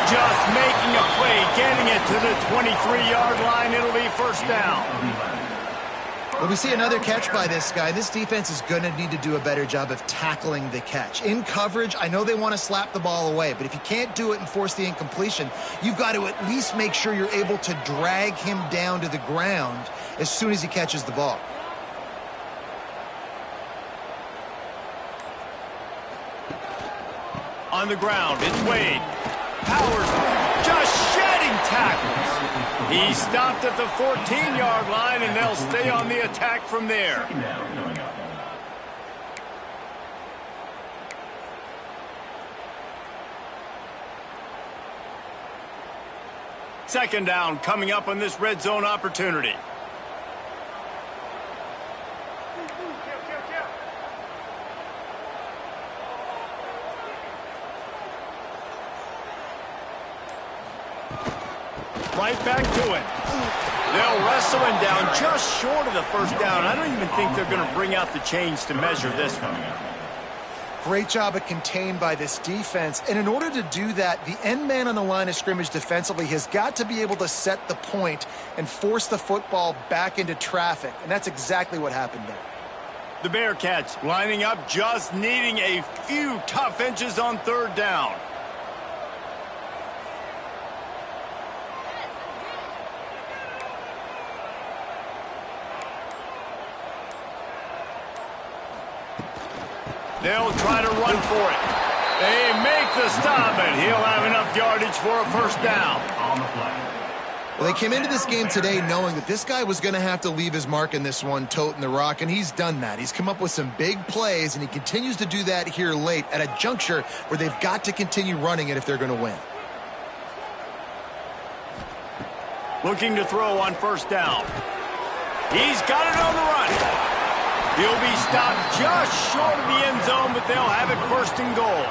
Just making a play, getting it to the 23-yard line. It'll be first down. Well, we see another catch by this guy. This defense is going to need to do a better job of tackling the catch. In coverage, I know they want to slap the ball away, but if you can't do it and force the incompletion, you've got to at least make sure you're able to drag him down to the ground as soon as he catches the ball. On the ground, it's Wade. Powers just shedding tackles. He stopped at the 14-yard line, and they'll stay on the attack from there. Second down coming up on this red zone opportunity. Right back to it. They'll wrestle him down just short of the first down. I don't even think they're going to bring out the chains to measure this one. Great job of contained by this defense. And in order to do that, the end man on the line of scrimmage defensively has got to be able to set the point and force the football back into traffic. And that's exactly what happened there. The Bearcats lining up, just needing a few tough inches on third down. They'll try to run for it. They make the stop, and he'll have enough yardage for a first down. Well, they came into this game today knowing that this guy was going to have to leave his mark in this one, toting the rock, and he's done that. He's come up with some big plays, and he continues to do that here late at a juncture where they've got to continue running it if they're going to win. Looking to throw on first down. He's got it on the run. He'll be stopped just short of the end zone, but they'll have it first and goal.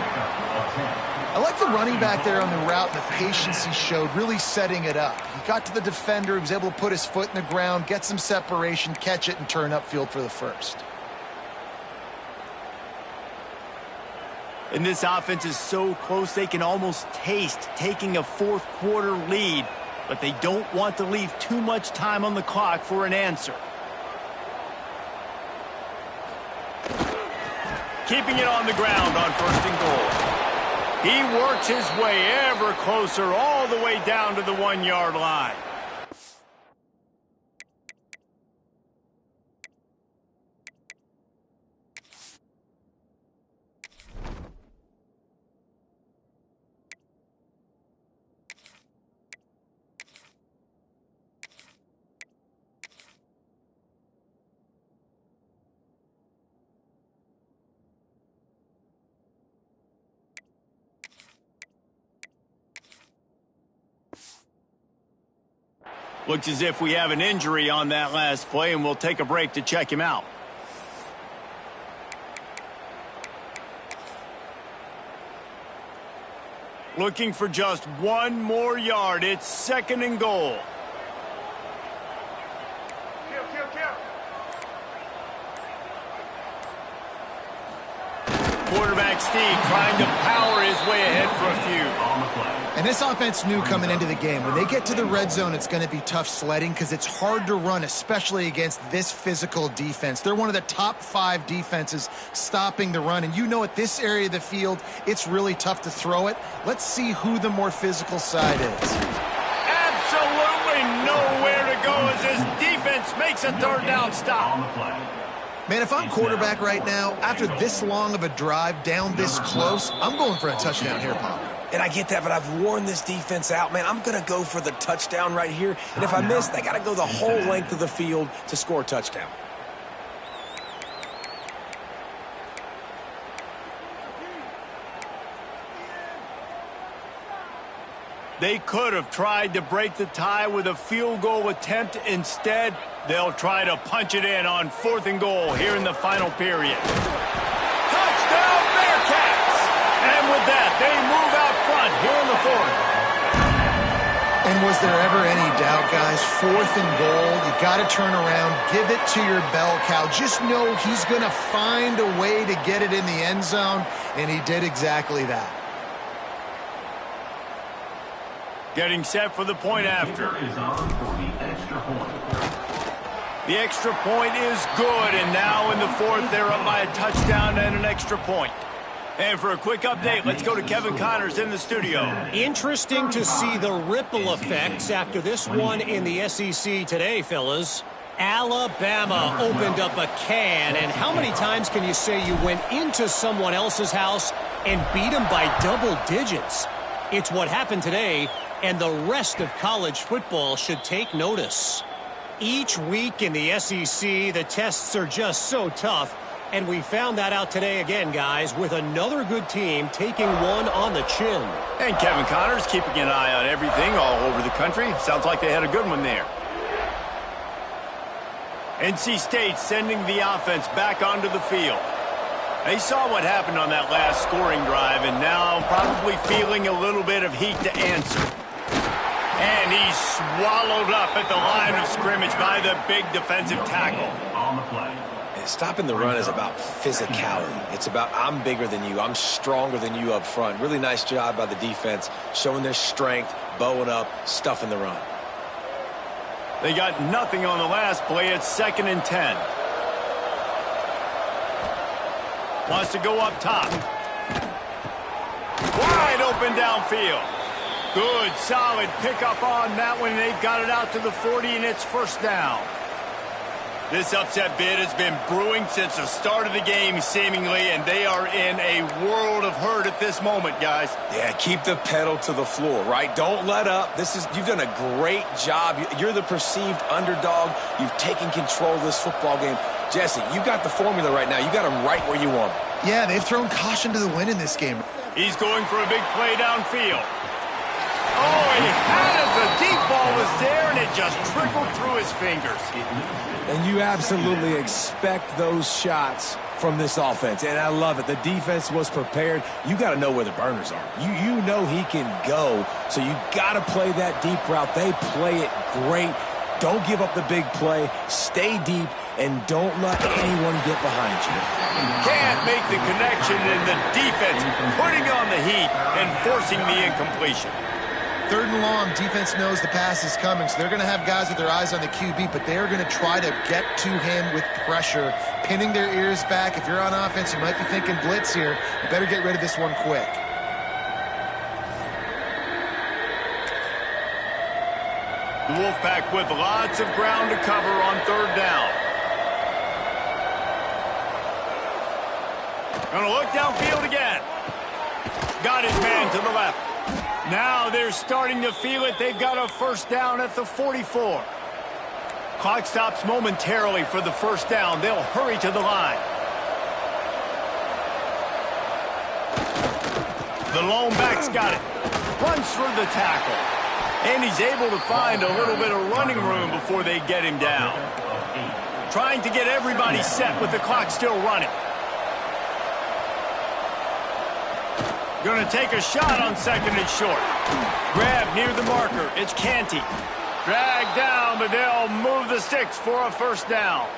I like the running back there on the route and the patience he showed, really setting it up. He got to the defender, he was able to put his foot in the ground, get some separation, catch it, and turn upfield for the first. And this offense is so close they can almost taste taking a fourth quarter lead. but they don't want to leave too much time on the clock for an answer. Keeping it on the ground on 1st and goal. He works his way ever closer all the way down to the 1-yard line. Looks as if we have an injury on that last play, and we'll take a break to check him out. Looking for just 1 more yard. It's 2nd and goal. Quarterback Steve trying to power his way ahead for a few. And this offense knew coming into the game, when they get to the red zone, it's going to be tough sledding because it's hard to run, especially against this physical defense. They're one of the top 5 defenses stopping the run. And you know at this area of the field, it's really tough to throw it. Let's see who the more physical side is. Absolutely nowhere to go as this defense makes a 3rd down stop. Man, if I'm quarterback right now, after this long of a drive down this close, I'm going for a touchdown here, Pop. And I get that, but I've worn this defense out, man. I'm going to go for the touchdown right here. And if I miss, they got to go the whole length of the field to score a touchdown. They could have tried to break the tie with a field goal attempt. Instead, they'll try to punch it in on 4th and goal here in the final period. Touchdown, Bearcats! And with that, they move out front here in the 4th. And was there ever any doubt, guys? 4th and goal, you got to turn around, give it to your bell cow. Just know he's going to find a way to get it in the end zone, and he did exactly that. Getting set for the point after. The extra point is good, and now in the 4th, they're up by a touchdown and an extra point. And for a quick update, let's go to Kevin Connors in the studio. Interesting to see the ripple effects after this one in the SEC today, fellas. Alabama opened up a can, and how many times can you say you went into someone else's house and beat them by double digits? It's what happened today, and the rest of college football should take notice. Each week in the SEC, the tests are just so tough, and we found that out today again, guys, with another good team taking one on the chin. And Kevin Connors keeping an eye on everything all over the country. Sounds like they had a good one there. NC State sending the offense back onto the field. They saw what happened on that last scoring drive, and now probably feeling a little bit of heat to answer. And he's swallowed up at the line of scrimmage by the big defensive tackle. On the play. Stopping the run is about physicality. It's about I'm bigger than you. I'm stronger than you up front. Really nice job by the defense, showing their strength, bowing up, stuffing the run. They got nothing on the last play. It's 2nd and 10. Wants to go up top. Wide open downfield. Good, solid pickup on that one. They've got it out to the 40, and it's 1st down. This upset bid has been brewing since the start of the game, seemingly, and they are in a world of hurt at this moment, guys. Yeah, keep the pedal to the floor, right? Don't let up. You've done a great job. You're the perceived underdog. You've taken control of this football game. Jesse, you got the formula right now. You got them right where you want them. Yeah, they've thrown caution to the wind in this game. He's going for a big play downfield. Oh, he had it. The deep ball was there, and it just trickled through his fingers. And you absolutely expect those shots from this offense, and I love it. The defense was prepared. You got to know where the burners are. You know he can go, so you got to play that deep route. They play it great. Don't give up the big play. Stay deep, and don't let anyone get behind you. Can't make the connection, and the defense putting on the heat and forcing the incompletion. 3rd and long, defense knows the pass is coming, so they're going to have guys with their eyes on the QB, but they're going to try to get to him with pressure, pinning their ears back. If you're on offense, you might be thinking blitz here. You better get rid of this one quick. The Wolfpack with lots of ground to cover on 3rd down. Gonna look downfield again. Got his man to the left. Now they're starting to feel it. They've got a 1st down at the 44. Clock stops momentarily for the 1st down. They'll hurry to the line. The lone back's got it. Runs for the tackle. And he's able to find a little bit of running room before they get him down. Trying to get everybody set with the clock still running. Going to take a shot on 2nd and short. Grab near the marker. It's Canty. Dragged down, but they'll move the sticks for a 1st down.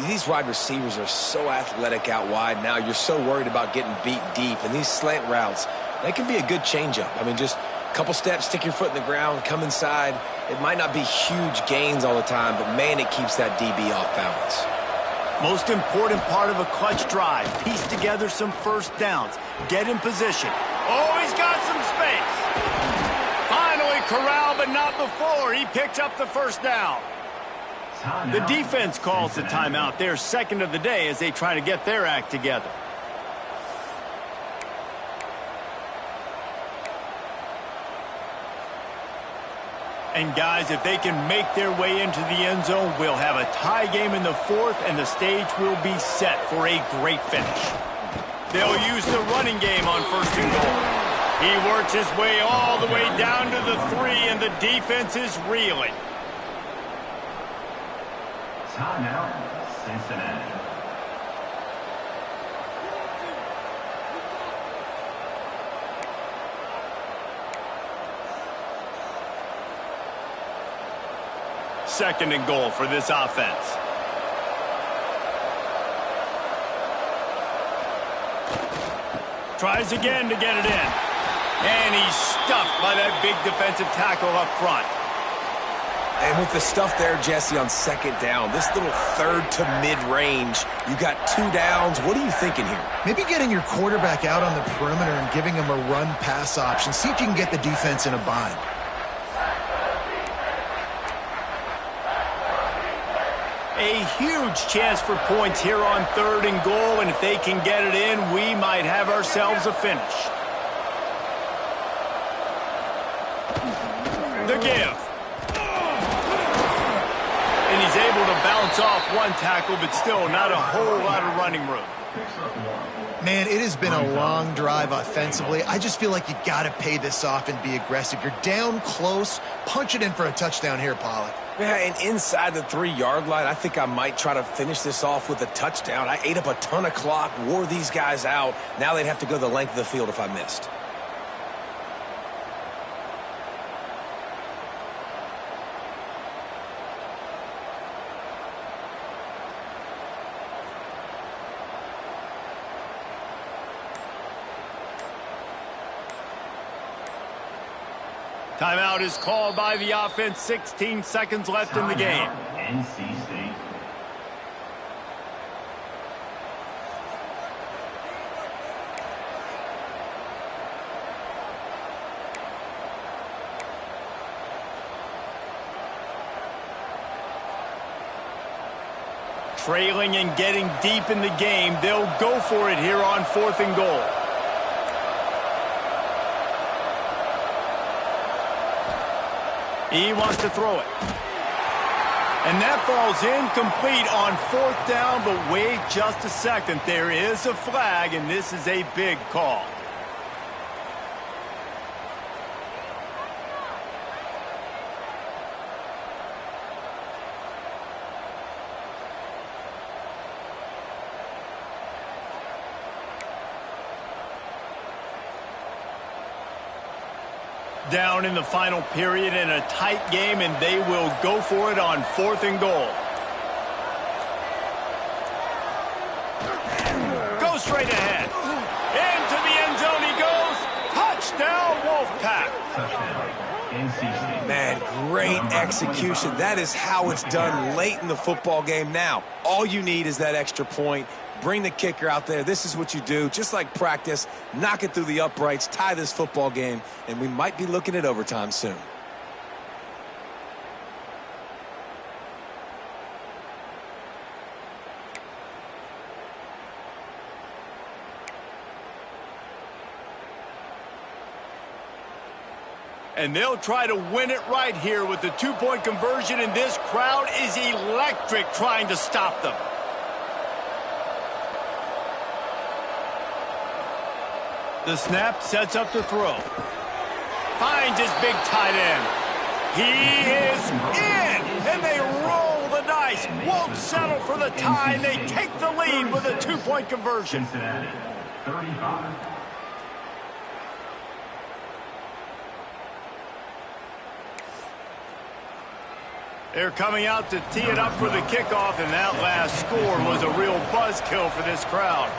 These wide receivers are so athletic out wide now. You're so worried about getting beat deep. And these slant routes, they can be a good changeup. I mean, just a couple steps, stick your foot in the ground, come inside. It might not be huge gains all the time, but, man, it keeps that DB off balance. Most important part of a clutch drive. Piece together some 1st downs. Get in position. Oh, he's got some space. Finally corralled, but not before. He picks up the 1st down. The defense calls the timeout. Their 2nd of the day as they try to get their act together. And, guys, if they can make their way into the end zone, we'll have a tie game in the 4th, and the stage will be set for a great finish. They'll use the running game on 1st and goal. He works his way all the way down to the 3, and the defense is reeling. Timeout, Cincinnati. Second and goal for this offense. Tries again to get it in. And he's stuffed by that big defensive tackle up front. And with the stuff there, Jesse, on 2nd down, this little 3rd to mid-range, you got 2 downs. What are you thinking here? Maybe getting your quarterback out on the perimeter and giving him a run-pass option. See if you can get the defense in a bind. A huge chance for points here on 3rd and goal, and if they can get it in, we might have ourselves a finish. The give. And he's able to bounce off one tackle, but still not a whole lot of running room. Man, it has been a long drive offensively. I just feel like you got to pay this off and be aggressive. You're down close. Punch it in for a touchdown here, Pollock. Yeah, and inside the 3-yard line, I think I might try to finish this off with a touchdown. I ate up a ton of clock, wore these guys out. Now they'd have to go the length of the field if I missed. Timeout is called by the offense. 16 seconds left in the game. NC State. Trailing and getting deep in the game. They'll go for it here on 4th and goal. He wants to throw it. And that falls incomplete on 4th down, but wait just a second. There is a flag, and this is a big call. Down in the final period in a tight game, and they will go for it on 4th and goal. Go straight ahead. Into the end zone he goes. Touchdown, Wolfpack. great execution. That is how it's done late in the football game. Now, all you need is that extra point. Bring the kicker out there. This is what you do. Just like practice, knock it through the uprights, tie this football game, and we might be looking at overtime soon. And they'll try to win it right here with the two-point conversion, and this crowd is electric trying to stop them. The snap sets up to throw. Finds his big tight end. He is in, and they roll the dice. Won't settle for the tie, and they take the lead with a two-point conversion. Cincinnati, 35. They're coming out to tee it up for the kickoff, and that last score was a real buzzkill for this crowd.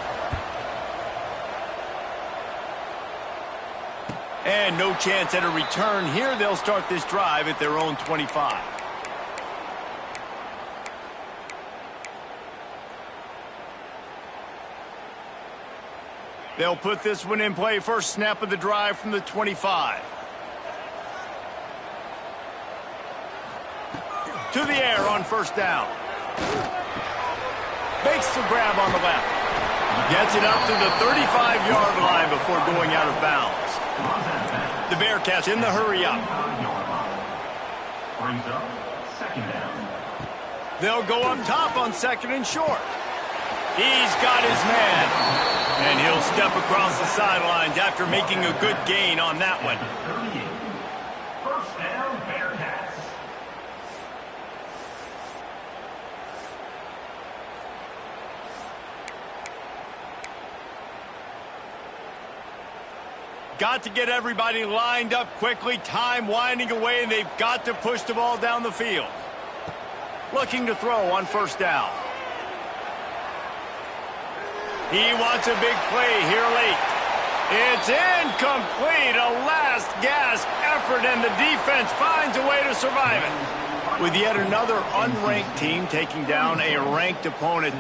And no chance at a return here. They'll start this drive at their own 25. They'll put this one in play. First snap of the drive from the 25. To the air on first down. Makes the grab on the left. Gets it up to the 35-yard line before going out of bounds. The Bearcats in the hurry up. Brings up second down. They'll go up top on second and short. He's got his man. And he'll step across the sidelines after making a good gain on that one. 38. First down, Bearcats. Got to get everybody lined up quickly. Time winding away, and they've got to push the ball down the field. Looking to throw on first down. He wants a big play here late. It's incomplete. A last gasp effort, and the defense finds a way to survive it. With yet another unranked team taking down a ranked opponent,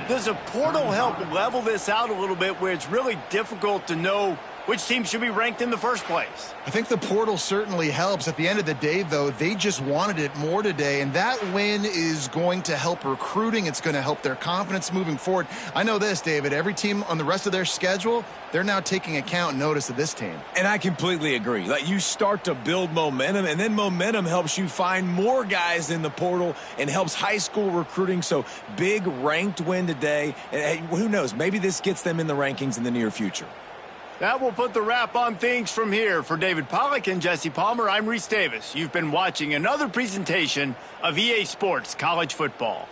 does a portal help level this out a little bit where it's really difficult to know which team should be ranked in the first place? I think the portal certainly helps. At the end of the day, though, they just wanted it more today, and that win is going to help recruiting. It's going to help their confidence moving forward. I know this, David, every team on the rest of their schedule, they're now taking account and notice of this team. And I completely agree. Like, you start to build momentum, and then momentum helps you find more guys in the portal and helps high school recruiting. So big ranked win today. And hey, who knows, maybe this gets them in the rankings in the near future. That will put the wrap on things from here. For David Pollack and Jesse Palmer, I'm Reese Davis. You've been watching another presentation of EA Sports College Football.